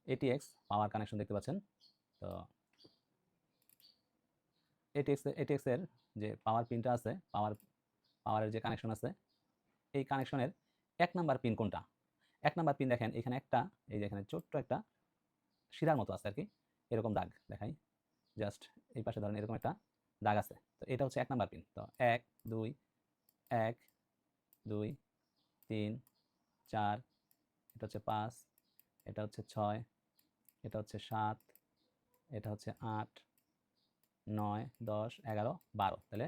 ATX পাওয়ার connection দেখতে পাচ্ছেন। তো এটিএক্স এর যে পাওয়ার পিনটা আছে, পাওয়ারের যে কানেকশন আছে, এই কানেকশনের 1 নাম্বার পিন কোনটা? 1 নাম্বার পিন দেখেন এখানে একটা, এই যে এখানে ছোট্ট একটা শিরার মতো আছে আর কি, এরকম দাগ দেখাই, জাস্ট এই পাশে ধরেন এরকম একটা দাগ আছে। তো এটা হচ্ছে 1 নাম্বার পিন। তো 1 2 1 2 3 4, এটা হচ্ছে 5, এটা হচ্ছে 6, এটা হচ্ছে 7, এটা হচ্ছে 8 9 10 11 12। তাহলে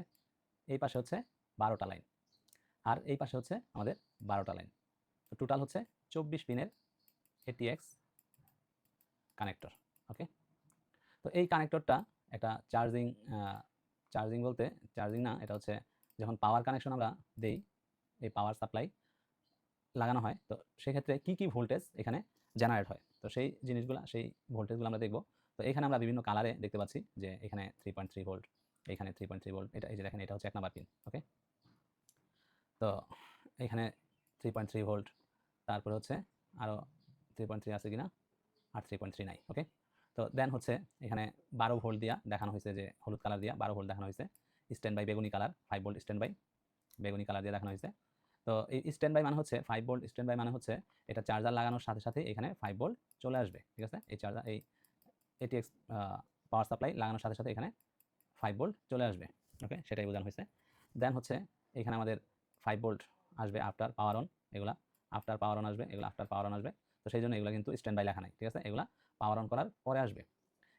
এই পাশে হচ্ছে 12টা লাইন, আর এই পাশে হচ্ছে আমাদের 12টা লাইন। তো টোটাল হচ্ছে 24 পিনের এটিএক্স কানেক্টর। ওকে, তো এই কানেক্টরটা একটা চার্জিং বলতে চার্জিং না, এটা হচ্ছে যখন পাওয়ার কানেকশন আমরা দেই, এই পাওয়ার সাপ্লাই লাগানো হয়, তো সেক্ষেত্রে কি কি ভোল্টেজ এখানে জেনারেট হয়, তো সেই জিনিসগুলো, সেই ভোল্টেজগুলো আমরা দেখব। তো এখানে আমরা বিভিন্ন কালারে দেখতে পাচ্ছি যে এখানে 3.3 ভোল্ট, এখানে 3.3 ভোল্ট, এটা এই যে দেখেন, এটা হচ্ছে 1 নাম্বার পিন। ওকে, তো এখানে 3.3 ভোল্ট, তারপরে হচ্ছে আরও 3.3 আছে কিনা, আর 3.3 নাই। ওকে, তো দেন হচ্ছে এখানে 12 ভোল্ট দিয়া দেখানো হয়েছে, যে হলুদ কালার দিয়া 12 ভোল্ট দেখানো হয়েছে। স্ট্যান্ড বাই বেগুনি কালার 5 ভোল্ট, স্ট্যান্ড বাই বেগুনি কালার দিয়ে দেখানো হয়েছে। তো এই স্ট্যান্ড বাই মানে হচ্ছে 5 ভোল্ট, স্ট্যান্ড বাই মানে হচ্ছে এটা চার্জার লাগানোর সাথে সাথে এখানে 5 ভোল্ট চলে আসবে। ঠিক আছে, এই চার্জার, এই এটিএক্স পাওয়ার সাপ্লাই লাগানোর সাথে সাথে এখানে 5 ভোল্ট চলে আসবে। ওকে, সেটাই বোঝানো হয়েছে। দেন হচ্ছে এখানে আমাদের 5 ভোল্ট আসবে আফটার পাওয়ার অন, এগুলা আফটার পাওয়ার অন আসবে, এগুলো আফটার পাওয়ার অন আসবে। তো সেই জন্য এগুলো কিন্তু স্ট্যান্ড বাই লেখা নাই। ঠিক আছে, এগুলা পাওয়ার অন করার পরে আসবে।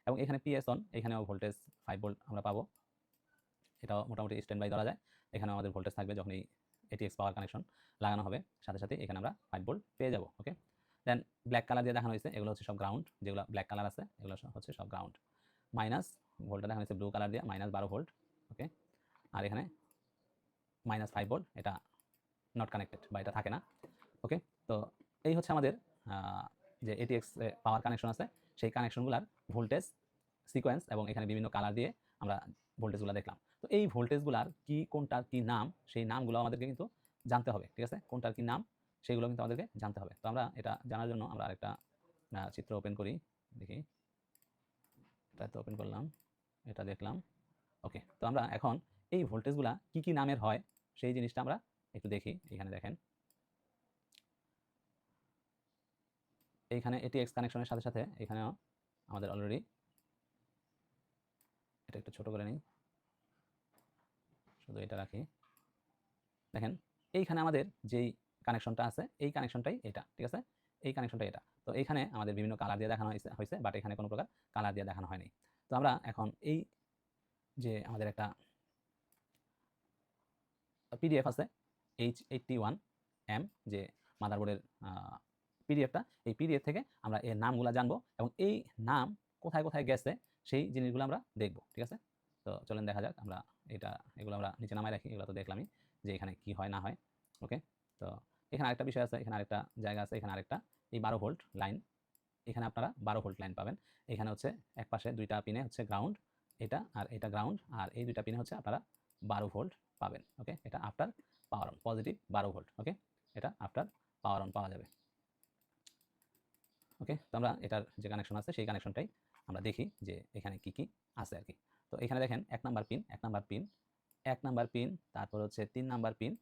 এবং এখানে পিএস অন, এখানেও ভোল্টেজ 5 ভোল্ট আমরা পাবো, এটাও মোটামুটি স্ট্যান্ড বাই ধরা যায়। এখানেও আমাদের ভোল্টেজ থাকবে, যখন এই এটিএক্স পাওয়ার কানেকশন লাগানো হবে সাথে সাথে এখানে আমরা 5 ভোল্ট পেয়ে যাব। ওকে, দেন ব্ল্যাক কালার দিয়ে দেখানো হয়েছে, এগুলো হচ্ছে সব গ্রাউন্ড, যেগুলো ব্ল্যাক কালার আছে এগুলো হচ্ছে সব গ্রাউন্ড। মাইনাস ভোল্টটা দেখানো হয়েছে ব্লু কালার দিয়ে, -12 ভোল্ট। ওকে, আর এখানে -5 ভোল্ট, এটা নট কানেক্টেড বা এটা থাকে না। ওকে, তো এই হচ্ছে আমাদের যে এটিএক্স পাওয়ার কানেকশন আছে, সেই কানেকশনগুলোর ভোল্টেজ সিকোয়েন্স, এবং এখানে বিভিন্ন কালার দিয়ে আমরা ভোল্টেজগুলো দেখলাম। তো এই ভোল্টেজগুলার কি, কোনটার কি নাম, সেই নামগুলো আমাদেরকে কিন্তু জানতে হবে। ঠিক আছে, কোনটার কি নাম সেগুলো কিন্তু আমাদেরকে জানতে হবে। তো আমরা এটা জানার জন্য আমরা আরেকটা চিত্র ওপেন করি, দেখি, এটা তো ওপেন করলাম, এটা দেখলাম। ওকে, তো আমরা এখন এই ভোল্টেজগুলা কি কি নামের হয় সেই জিনিসটা আমরা একটু দেখি। এখানে দেখেন, এইখানে এটিএক্স কানেকশনের সাথে সাথে এখানেও আমাদের অলরেডি, এটা একটু ছোট করে নিই, শুধু এটা রাখি। দেখেন, এইখানে আমাদের যেই কানেকশনটা আছে, এই কানেকশনটাই এটা। ঠিক আছে, এই কানেকশনটাই এটা। তো এইখানে আমাদের বিভিন্ন কালার দিয়ে দেখানো হয়েছে, বাট এখানে কোনো প্রকার কালার দিয়ে দেখানো হয়নি। তো আমরা এখন এই যে আমাদের একটা পিডিএফ আছে H81M, যে মাদারবোর্ডের পিডিএফটা, এই পিডিএফ থেকে আমরা এর নামগুলো জানবো, এবং এই নাম কোথায় কোথায় গেছে সেই জিনিসগুলো আমরা দেখবো। ঠিক আছে, তো চলেন দেখা যাক। আমরা এগুলো আমরা নিচে নামায় রাখি, এগুলো তো দেখলামই যে এখানে কি হয় না হয়। ওকে, তো এখানে আরেকটা বিষয় আছে, এখানে আরেকটা জায়গা আছে, এখানে আরেকটা, এই 12 ভোল্ট লাইন, এখানে আপনারা 12 ভোল্ট লাইন পাবেন। এখানে হচ্ছে এক পাশে দুইটা পিনে হচ্ছে গ্রাউন্ড, এটা আর এটা গ্রাউন্ড, আর এই দুইটা পিনে হচ্ছে আপনারা 12 ভোল্ট পাবেন। ওকে, এটা after power on, positive 12 volt. Okay, এটা আফটার পাওয়ার অন পাওয়া যাবে। ওকে, তো আমরা এটার যে কানেকশন আছে সেই কানেকশনটাই আমরা দেখি যে এখানে কি কি আছে আর কি। তো এখানে দেখেন 1 number pin, 1 number pin, 1 number pin, তারপর হচ্ছে 3 নাম্বার পিন,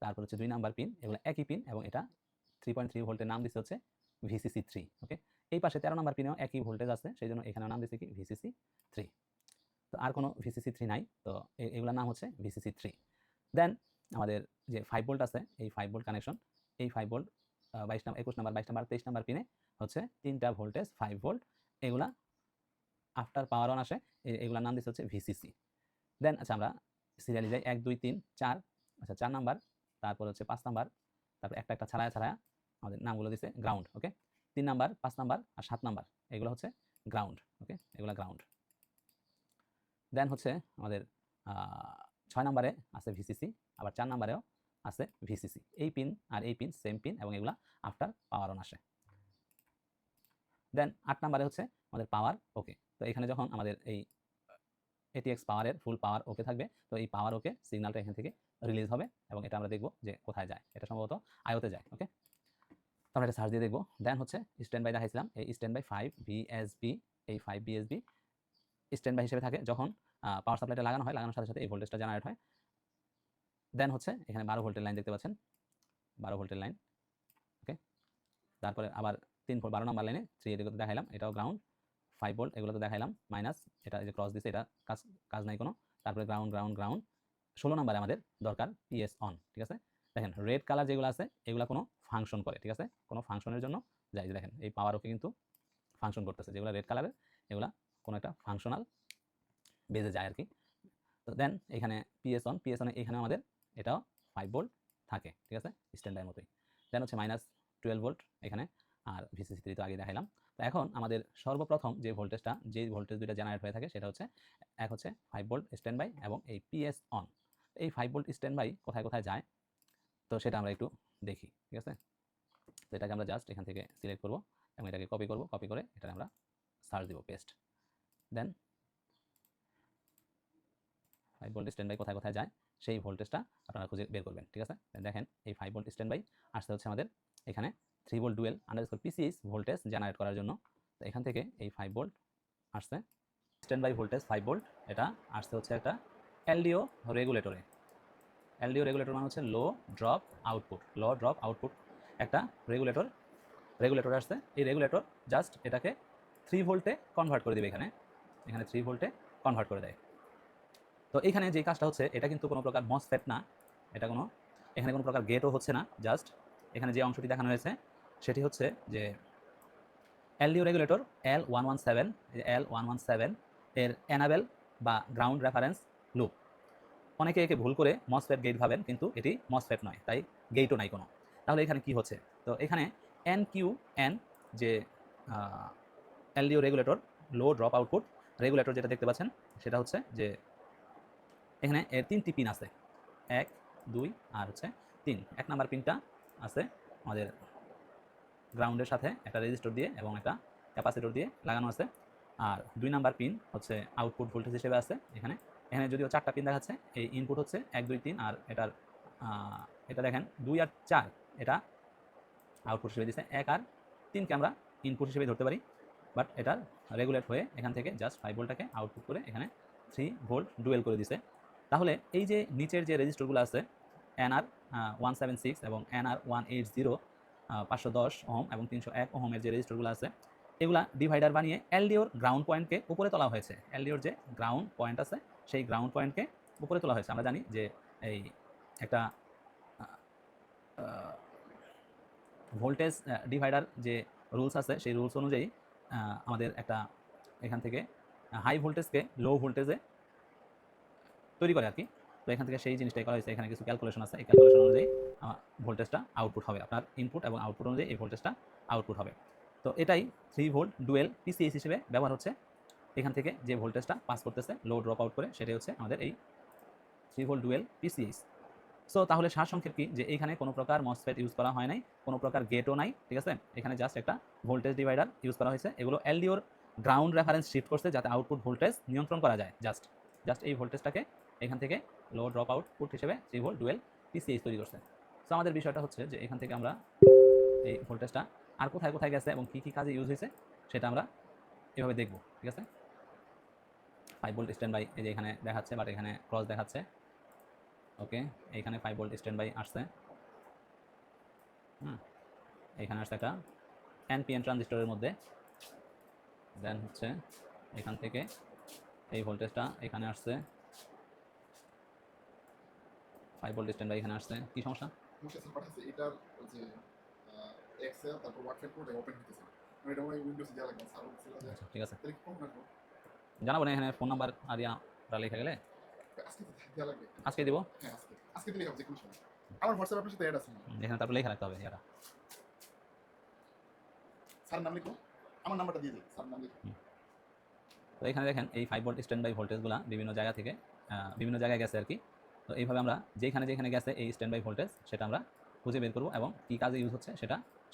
তারপর হচ্ছে 2 নাম্বার পিন, এগুলো একই পিন, এবং এটা 3.3 ভোল্টের নাম দিচ্ছে হচ্ছে VCC3। ওকে, এই পাশে 13 নাম্বার পিনেও একই ভোল্টেজ আছে, সেই জন্য এখানেও নাম দিচ্ছে কি VCC3। তো আর কোনো VCC3 নাই, তো এগুলোর নাম হচ্ছে VCC3। দেন আমাদের যে 5 ভোল্ট আছে, এই 5 ভোল্ট কানেকশন, এই 5 volt 22 number, 21 number, 22 number, 23 number পিনে হচ্ছে 3টা ভোল্টেজ 5 ভোল্ট, এগুলা আফটার পাওয়ার অন আসে, এগুলার নাম দিচ্ছে হচ্ছে VCC। দেন আচ্ছা, আমরা সিরিয়ালি যাই, 1 2 3 4, আচ্ছা 4 নাম্বার, তারপর হচ্ছে 5 নাম্বার, তারপর একটা একটা ছাড়ায়া ছাড়ায়া আমাদের নামগুলো দিচ্ছে গ্রাউন্ড। ওকে, 3 নাম্বার, 5 নাম্বার আর 7 নাম্বার, এগুলো হচ্ছে গ্রাউন্ড। ওকে, এগুলো গ্রাউন্ড। দেন হচ্ছে আমাদের 6 নাম্বারে আছে VCC, আবার 4 নাম্বারেও আছে VCC। এই পিন আর এই পিন সেম পিন, এবং এগুলা আফটার পাওয়ার অন আসে। দেন 8 নাম্বারে হচ্ছে আমাদের পাওয়ার ওকে। তো এখানে যখন আমাদের এই এটিএক্স পাওয়ারের ফুল পাওয়ার ওকে থাকবে, তো এই পাওয়ার ওকে সিগন্যালটা এখান থেকে রিলিজ হবে, এবং এটা আমরা দেখব যে কোথায় যায়। এটা সম্ভবত আয়তে যায়। ওকে, আমরা এটা সার্চ দিয়ে দেখবো। দেন হচ্ছে স্ট্যান্ড বাই দেখাইছিলাম, এই স্ট্যান্ড বাই 5 ভিএসবি, এই 5 ভিএসবি স্ট্যান্ড বাই হিসেবে থাকে যখন পাওয়ার সাপ্লাইটা লাগানো হয়, লাগানোর সাথে সাথে এই ভোল্টেজটা জেনারেট হয়। দেন হচ্ছে এখানে 12 ভোল্টের লাইন দেখতে পাচ্ছেন, 12 ভোল্টের লাইন। ওকে, তারপরে আবার 12 নম্বর লাইনে 3 এগুলো দেখাইলাম, এটাও গ্রাউন্ড। 5 ভোল্ট এগুলো তো দেখাইলাম, মাইনাস এটা যে ক্রস দিছে এটা কাজ নাই কোনো। তারপরে গ্রাউন্ড গ্রাউন্ড গ্রাউন্ড। 16 নম্বরে আমাদের দরকার পিএস অন। ঠিক আছে, দেখেন রেড কালার যেগুলো আছে এগুলো কোনো ফাংশন করে। ঠিক আছে, কোনো ফাংশনের জন্য যাই, দেখেন এই পাওয়ার ওকে কিন্তু ফাংশন করতেছে, যেগুলো রেড কালারের এগুলা কোনো একটা ফাংশনাল বেজে যায় আর কি। তো দেন এখানে পিএস অন, পিএস অনে এখানে আমাদের এটাও 5 ভোল্ট থাকে। ঠিক আছে, স্ট্যান্ডার্ড মতোই। দেন হচ্ছে মাইনাস 12 ভোল্ট এখানে, আর ভিসিসি 3 তো আগে দেখাইলাম। তো এখন আমাদের সর্বপ্রথম যে ভোল্টেজটা, যে ভোল্টেজ দুইটা জেনারেট হয়ে থাকে সেটা হচ্ছে এক হচ্ছে 5 ভোল্ট স্ট্যান্ড বাই এবং এই পিএস অন। এই 5 ভোল্ট স্ট্যান্ড বাই কোথায় কোথায় যায় তো সেটা আমরা একটু দেখি। ঠিক আছে, তো এটাকে আমরা জাস্ট এখান থেকে সিলেক্ট করব এবং এটাকে কপি করব, কপি করে এটা আমরা সার্চ দিব, paste. Then 5 volt standby কোথায় কোথায় যায় সেই ভোল্টেজটা আপনারা খুঁজে বের করবেন। ঠিক আছে, দেখেন এই 5 ভোল্ট স্ট্যান্ড বাই আসতে হচ্ছে আমাদের এখানে 3 volt dual underscore PCS voltage generate করার জন্য। তো এখান থেকে এই 5 ভোল্ট আসছে স্ট্যান্ড বাই ভোল্টেজ 5 ভোল্ট, এটা আসতে হচ্ছে একটা এলডিও রেগুলেটরে। এলডিও রেগুলেটর মানে হচ্ছে low drop output, low drop output একটা রেগুলেটর আসছে। এই রেগুলেটর জাস্ট এটাকে 3 ভোল্টে কনভার্ট করে দিবে, এখানে 3 ভোল্টে কনভার্ট করে দেয়। তো এখানে যে কাজটা হচ্ছে এটা কিন্তু কোনো প্রকার মসফেট না, এটা এখানে কোনো প্রকার গেটও হচ্ছে না, জাস্ট এখানে যে অংশটি দেখানো হয়েছে সেটি হচ্ছে যে এলডিও রেগুলেটর L117, L117 এর এনাবেল বা গ্রাউন্ড রেফারেন্স লুপ। অনেকে একে ভুল করে মসফেট গেট ভাবেন, কিন্তু এটি মসফেট নয়, তাই গেটও নাই কোনো। তাহলে এখানে কি হচ্ছে, তো এখানে NQN যে LDO regulator low drop output regulator যেটা দেখতে পাচ্ছেন সেটা হচ্ছে যে এখানে এর 3টি পিন আছে, 1 2 আর হচ্ছে 3। 1 নাম্বার পিনটা আছে আমাদের গ্রাউন্ডের সাথে একটা রেজিস্টর দিয়ে এবং একটা ক্যাপাসিটর দিয়ে লাগানো আছে। আর 2 নাম্বার পিন হচ্ছে আউটপুট ভোল্টেজ হিসেবে আছে এখানে। এখানে যদিও 4টা পিন দেখাচ্ছে, এই ইনপুট হচ্ছে 1 2 3 আর এটার এটা দেখেন 2 আর 4 এটা আউটপুট হিসেবে দিচ্ছে, 1 আর 3কে আমরা ইনপুট হিসেবে ধরতে পারি। বাট এটা রেগুলেট হয়ে এখান থেকে জাস্ট 5 ভোল্টটাকে আউটপুট করে এখানে 3 ভোল্ট ডুয়েল করে দিছে। তাহলে এই যে নিচের যে রেজিস্টরগুলো আছে NR 176 এবং NR 180 510 ওহম এবং 301 ওহমের যে রেজিস্টরগুলো আছে এগুলা ডিভাইডার বানিয়ে এলডিওর গ্রাউন্ড পয়েন্টকে উপরে তোলা হয়েছে। এলডিওর যে গ্রাউন্ড পয়েন্ট আছে সেই গ্রাউন্ড পয়েন্টকে উপরে তোলা হয়েছে। আমরা জানি যে এই একটা ভোল্টেজ ডিভাইডার যে রুলস আছে সেই রুলস অনুযায়ী আমাদের একটা এখান থেকে হাই ভোল্টেজকে লো ভোল্টেজে তৈরি করে আর কি। তো এখান থেকে সেই জিনিসটাই করা হয়েছে, এখানে কিছু ক্যালকুলেশন আছে, এই ক্যালকুলেশন অনুযায়ী ভোল্টেজটা আউটপুট হবে, আপনার ইনপুট এবং আউটপুট অনুযায়ী এই ভোল্টেজটা আউটপুট হবে। তো এটাই 3 ভোল্ট ডুয়েল পিসিএস হিসেবে ব্যবহার হচ্ছে। এখান থেকে যে ভোল্টেজটা পাস করতেছে লো ড্রপ আউট করে সেটাই হচ্ছে আমাদের এই 3 ভোল্ট ডুয়েল পিসিএস। সো তাহলে সারসংক্ষেপ কি, যে এখানে কোনো প্রকার মসফেট ইউজ করা হয় নাই, কোনো প্রকার গেটও নাই। ঠিক আছে, এখানে জাস্ট একটা ভোল্টেজ ডিভাইডার ইউজ করা হয়েছে। এগুলো এলডিওর গ্রাউন্ড রেফারেন্স শিফট করছে যাতে আউটপুট ভোল্টেজ নিয়ন্ত্রণ করা যায়। জাস্ট এই ভোল্টেজটাকে এখান থেকে লো ড্রপ আউটপুট হিসেবে 3 ভোল্ট ডুয়েল পিসিএস তৈরি করছে। সো আমাদের বিষয়টা হচ্ছে যে এখান থেকে আমরা এই ভোল্টেজটা আর কোথায় কোথায় গেছে এবং কী কী কাজে ইউজ হয়েছে সেটা আমরা এভাবে দেখব। ঠিক আছে, 5 ভোল্ট স্ট্যান্ড বাই এই যে এখানে দেখাচ্ছে, বাট এখানে ক্রস দেখাচ্ছে। ওকে, এইখানে 5 ভোল্ট স্ট্যান্ড বাই আসছে। এখানে আসছে একটা এনপিএন ট্রানজিস্টরের মধ্যে। দেন হচ্ছে এখান থেকে এই ভোল্টেজটা এখানে আসছে, 5 ভোল্ট স্ট্যান্ড বাই এখানে আসছে। কি সমস্যা? এটার যে এক্সেল তারপর ওয়ার্ড ফাইল কোডে ওপেন হইতেছে না। এটা মনে হয় উইন্ডোজে দেওয়া লাগবে, সার্ভার ছিল যে। ঠিক আছে, তাহলে কি কোন রাখবো? জানাবো না, এখানে ফোন নাম্বার আর লেখা গেলে আজকে তো দেওয়া লাগবে। আজকে দিব। হ্যাঁ আজকে দিলেই হবে, যে কোনো সময়। আমার হোয়াটসঅ্যাপ আপনার সাথে অ্যাড আছে না? এখানে তারপর লেখা রাখতে হবে ইয়ারা। স্যার নাম লিখো, আমার নাম্বারটা দিয়ে দিই, স্যার নাম লিখো। তো এখানে দেখেন এই 5 ভোল্ট স্ট্যান্ড বাই ভোল্টেজগুলো বিভিন্ন জায়গা থেকে বিভিন্ন জায়গায় গেছে আর কি। তো এইভাবে আমরা যেখানে যেখানে গেছে এই স্ট্যান্ড বাই ভোল্টেজ সেটা আমরা খুঁজে বের করবো এবং কী কাজে ইউজ হচ্ছে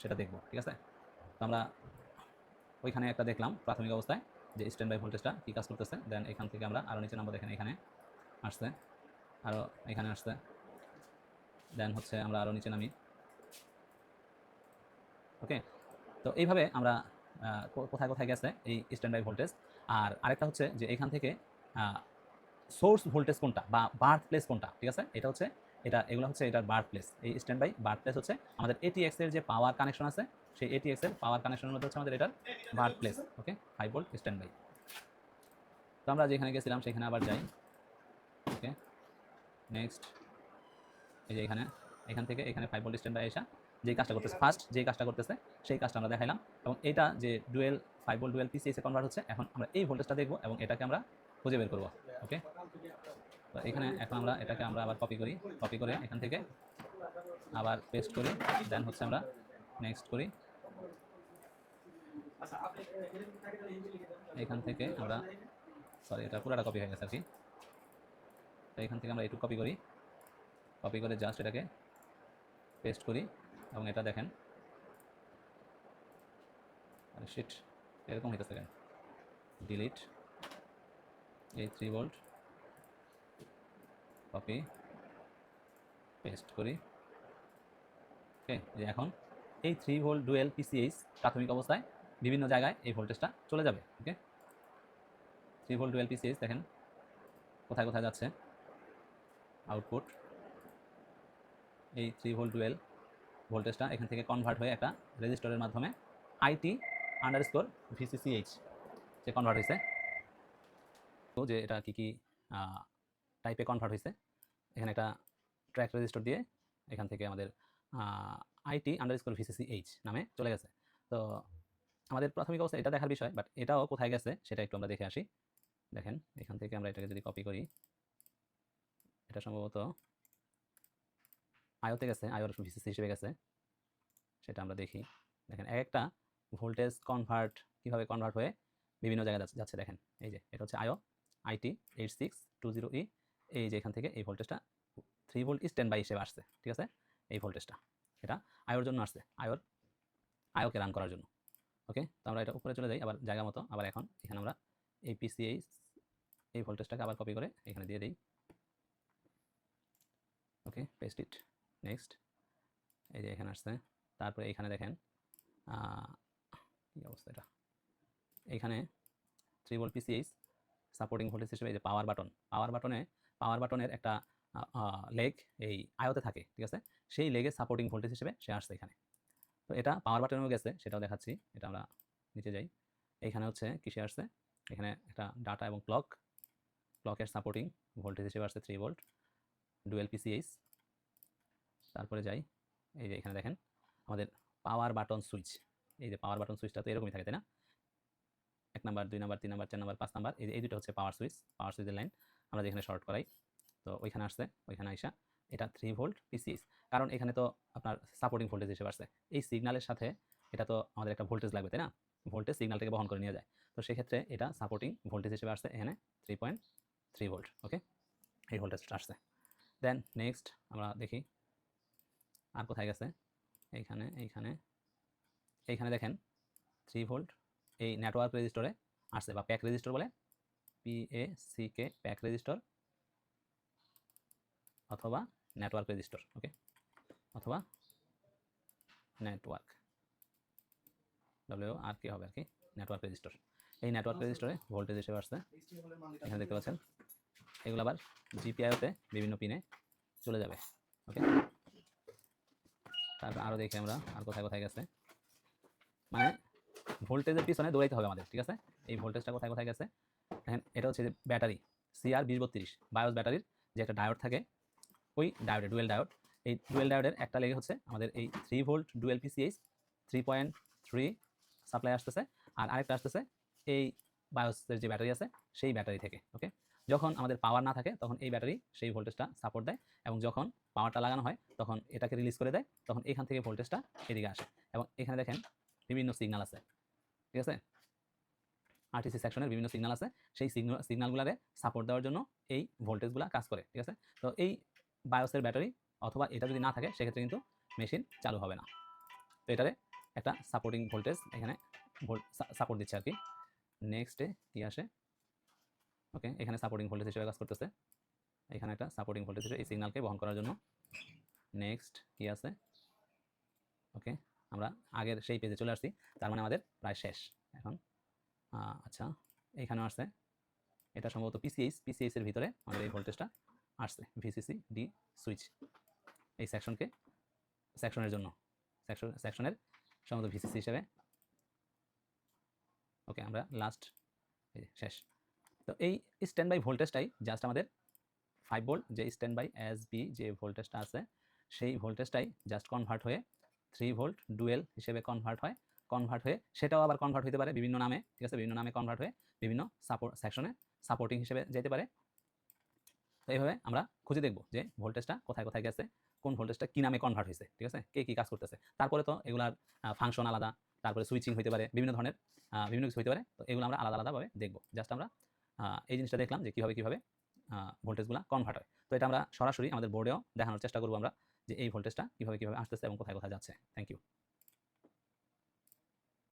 সেটা দেখবো। ঠিক আছে, তো আমরা ওইখানে একটা দেখলাম প্রাথমিক অবস্থায় যে স্ট্যান্ড বাই ভোল্টেজটা কী কাজ করতেছে। দেন এখান থেকে আমরা আরও নিচে নামবো, দেখেন এখানে আসছে, আরও এখানে আসছে। দেন হচ্ছে আমরা আরও নিচে নামি, ওকে, তো এইভাবে আমরা কোথায় কোথায় গেছে এই স্ট্যান্ড বাই ভোল্টেজ। আর আরেকটা হচ্ছে যে এখান থেকে সোর্স ভোল্টেজ কোনটা বা বার্থ প্লেস কোনটা, ঠিক আছে, এটা হচ্ছে এগুলো হচ্ছে এটার বার্থ প্লেস। এই স্ট্যান্ড বাই বার্থ প্লেস হচ্ছে আমাদের এটিএক্স এর যে পাওয়ার কানেকশন আছে, সেই এটিএক্স এর পাওয়ার কানেকশনের মধ্যে হচ্ছে আমাদের এটার birth place. Okay, 5 volt standby. তো আমরা যেখানে গেছিলাম সেখানে আবার যাই। ওকে, নেক্সট এই যে এখান থেকে এখানে 5 ভোল্ট স্ট্যান্ড বাই এসা যেই কাজটা করতেছে, ফার্স্ট যেই কাজটা করতেছে সেই কাজটা আমরা দেখাইলাম, এবং এটা যে ডুয়েল 5 ভোল্ট ডুয়েল পিসিএস এ কনভার্ট হচ্ছে। এখন আমরা এই ভোল্টেজটা দেখব এবং এটাকে আমরা খুঁজে বের করব। ওকে, তো এখানে এখন আমরা এটাকে আবার কপি করে এখান থেকে আবার পেস্ট করি, দেন হচ্ছে আমরা নেক্সট করি। এখান থেকে আমরা সরি এটা পুরোটা কপি হয়ে গেছে আর কি। তো এখান থেকে আমরা একটু কপি করে জাস্ট এটাকে পেস্ট করি, এবং এটা দেখেন আরে শিট এরকম হইতেছে কেন, ডিলিট এই 3 ভোল্ট কপি পেস্ট করি। ওকে, যে এখন এই 3 ভোল্ট ডুয়েল পিসিএইচ প্রাথমিক অবস্থায় বিভিন্ন জায়গায় এই ভোল্টেজটা চলে যাবে। ওকে, 3 ভোল্ট ডুয়েল পিসিএইচ দেখেন কোথায় কোথায় যাচ্ছে আউটপুট। এই 3 ভোল্ট ডুয়েল ভোল্টেজটা এখান থেকে কনভার্ট হয়ে একটা রেজিস্টরের মাধ্যমে আইটি আন্ডারস্কোর ভিসিসিএইচ যে কনভার্ট হয়েছে। তো যে এটা কি কি টাইপে কনভার্ট হয়েছে, এখানে একটা ট্র্যাক রেজিস্টার দিয়ে এখান থেকে আমাদের আইটি আন্ডারস্কোর ভিসিসিএইচ নামে চলে গেছে। তো আমাদের প্রাথমিক অবস্থা এটা দেখার বিষয়, বাট এটাও কোথায় গেছে সেটা একটু আমরা দেখে আসি। দেখেন এখান থেকে আমরা এটাকে যদি কপি করি, এটা সম্ভবত আয়োতে গেছে, আয়োর ভিসিসি হিসেবে গেছে, সেটা আমরা দেখি। দেখেন একটা ভোল্টেজ কীভাবে কনভার্ট হয়ে বিভিন্ন জায়গায় যাচ্ছে। দেখেন এই যে এটা হচ্ছে আয়ো আইটি 8620E, এই যে এখান থেকে এই ভোল্টেজটা 3 ভোল্ট স্ট্যান্ড বাই হিসেবে আসছে। ঠিক আছে, এই ভোল্টেজটা এটা আয়োর জন্য আসছে, আয়োকে রান করার জন্য। ওকে, তো আমরা এটা উপরে চলে যাই আবার জায়গা মতো। আবার এখানে আমরা এই পিসিএইচ এই ভোল্টেজটাকে আবার কপি করে এখানে দিয়ে দিই। ওকে, পেস্ট ইট, নেক্সট এই যে এখানে আসছে। তারপরে এখানে দেখেন কি অবস্থা, এটা এখানে 3 ভোল্ট পিসিএইচ সাপোর্টিং ভোল্টেজ হিসেবে এই যে পাওয়ার বাটনের একটা লেগ এই আয়তে থাকে। ঠিক আছে, সেই লেগে সাপোর্টিং ভোল্টেজ হিসেবে সে আসছে এখানে। তো এটা পাওয়ার বাটনেও গেছে, সেটাও দেখাচ্ছি। এটা আমরা নিচে যাই, এখানে হচ্ছে কিসে আসছে, এখানে একটা ডাটা এবং ক্লকের সাপোর্টিং ভোল্টেজ হিসেবে আসছে 3 ভোল্ট ডুয়েল পিসিএইচ। তারপরে যাই, এই যে এখানে দেখেন আমাদের পাওয়ার বাটন সুইচ, এই যে পাওয়ার বাটন সুইচটা তো এরকমই থাকে, তাই না? 1 number 2 number 3 number 4 number 5 number, এই দুটো হচ্ছে পাওয়ার সুইচের লাইন আমরা যেখানে শর্ট করাই। তো ওইখানে আসছে, ওইখানে আইসা এটা 3 ভোল্ট পিসিএইচ, কারণ এখানে তো আপনার সাপোর্টিং ভোল্টেজ হিসেবে আসছে। এই সিগন্যালের সাথে এটা তো আমাদের একটা ভোল্টেজ লাগবে, তাই না? ভোল্টেজ সিগন্যালটাকে বহন করে নিয়ে যায়। তো সেক্ষেত্রে এটা সাপোর্টিং ভোল্টেজ হিসেবে আসছে এখানে 3.3 ভোল্ট। ওকে, এই ভোল্টেজটা আসছে। দেন নেক্সট আমরা দেখি আর কোথায় গেছে। এইখানে দেখেন 3 ভোল্ট এই নেটওয়ার্ক রেজিস্টরে আসছে, বা প্যাক রেজিস্টর বলে, PACK প্যাক রেজিস্টর অথবা নেটওয়ার্ক রেজিস্টর। ওকে, অথবা নেটওয়ার্ক WR কি হবে আর কি, নেটওয়ার্ক রেজিস্টর। এই নেটওয়ার্ক রেজিস্টরে ভোল্টেজ হিসেবে আসছে, এখানে দেখতে পাচ্ছেন। এগুলো আবার GPIO-তে বিভিন্ন পিনে চলে যাবে। ওকে, তারপর আরও দেখি আমরা আর কোথায় কোথায় গেছে। মানে ভোল্টেজের পিছনে দৌড়াইতে হবে আমাদের। ঠিক আছে, এই ভোল্টেজটা কোথায় কোথায় গেছে দেখেন। এটা হচ্ছে যে ব্যাটারি CR2032 বায়োস ব্যাটারির যে একটা ডায়োড থাকে, ওই ডায়োডের ডুয়েল ডায়োড, এই ডুয়েল ডায়োডের একটা লেগে হচ্ছে আমাদের এই 3 ভোল্ট ডুয়েল পিসিএইচ 3.3 সাপ্লাই আসতেছে, আর আরেকটা আসতেছে এই বায়োসের যে ব্যাটারি আছে সেই ব্যাটারি থেকে। ওকে, যখন আমাদের পাওয়ার না থাকে তখন এই ব্যাটারি সেই ভোল্টেজটা সাপোর্ট দেয়, এবং যখন পাওয়ারটা লাগানো হয় তখন এটাকে রিলিজ করে দেয়, তখন এখান থেকে ভোল্টেজটা এদিকে আসে। এবং এখানে দেখেন বিভিন্ন সিগন্যাল আছে। ঠিক আছে, আরটিসি সেকশনের বিভিন্ন সিগন্যাল আছে, সেই সিগন্যালগুলারে সাপোর্ট দেওয়ার জন্য এই ভোল্টেজগুলো কাজ করে। ঠিক আছে, তো এই বায়োসের ব্যাটারি অথবা এটা যদি না থাকে সেক্ষেত্রে কিন্তু মেশিন চালু হবে না। তো এটারে একটা সাপোর্টিং ভোল্টেজ এখানে সাপোর্ট দিচ্ছে আর কি। নেক্সটে কি আসে, ওকে, এখানে সাপোর্টিং ভোল্টেজ হিসেবে কাজ করতেছে, এখানে একটা সাপোর্টিং ভোল্টেজ হিসেবে এই সিগন্যালকে বহন করার জন্য। নেক্সট কি আছে, ওকে, আমরা আগের সেই পেজে চলে আসছি, তার মানে আমাদের প্রায় শেষ এখন। আচ্ছা, এইখানেও আসছে, এটা সম্ভবত পিসিএইচ এর ভিতরে আমাদের এই ভোল্টেজটা আসছে, ভিসিসি ডি সুইচ এই সেকশনের জন্য, সেকশনের সম্ভবত ভিসিসি হিসেবে। ওকে, আমরা লাস্ট শেষ। তো এই স্ট্যান্ড বাই ভোল্টেজটাই জাস্ট আমাদের 5 ভোল্ট যে স্ট্যান্ড বাই এসবি যে ভোল্টেজটা আছে, সেই ভোল্টেজটাই জাস্ট কনভার্ট হয়ে 3 ভোল্ট ডুয়েল হিসেবে কনভার্ট হয়ে সেটাও আবার কনভার্ট হতে পারে বিভিন্ন নামে, ঠিক আছে, বিভিন্ন নামে কনভার্ট হয়ে বিভিন্ন সেকশনে সাপোর্টিং হিসেবে যেতে পারে। তো এইভাবে আমরা খুঁজে দেখব যে ভোল্টেজটা কোথায় কোথায় গেছে, কোন ভোল্টেজটা কি নামে কনভার্ট হয়েছে, ঠিক আছে, কে কি কাজ করতেছে। তারপরে তো এগুলার ফাংশন আলাদা, তারপরে সুইচিং হতে পারে, বিভিন্ন ধরনের বিভিন্ন কিছু হতে পারে। তো এগুলো আমরা আলাদা আলাদাভাবে দেখবো। জাস্ট আমরা এই জিনিসটা দেখলাম যে কীভাবে ভোল্টেজগুলো কনভার্ট হয়। তো এটা আমরা সরাসরি আমাদের বোর্ডেও দেখানোর চেষ্টা করবো আমরা, যে এই ভোল্টেজটা কীভাবে আসতেছে এবং কোথায় কোথায় যাচ্ছে। Thank you.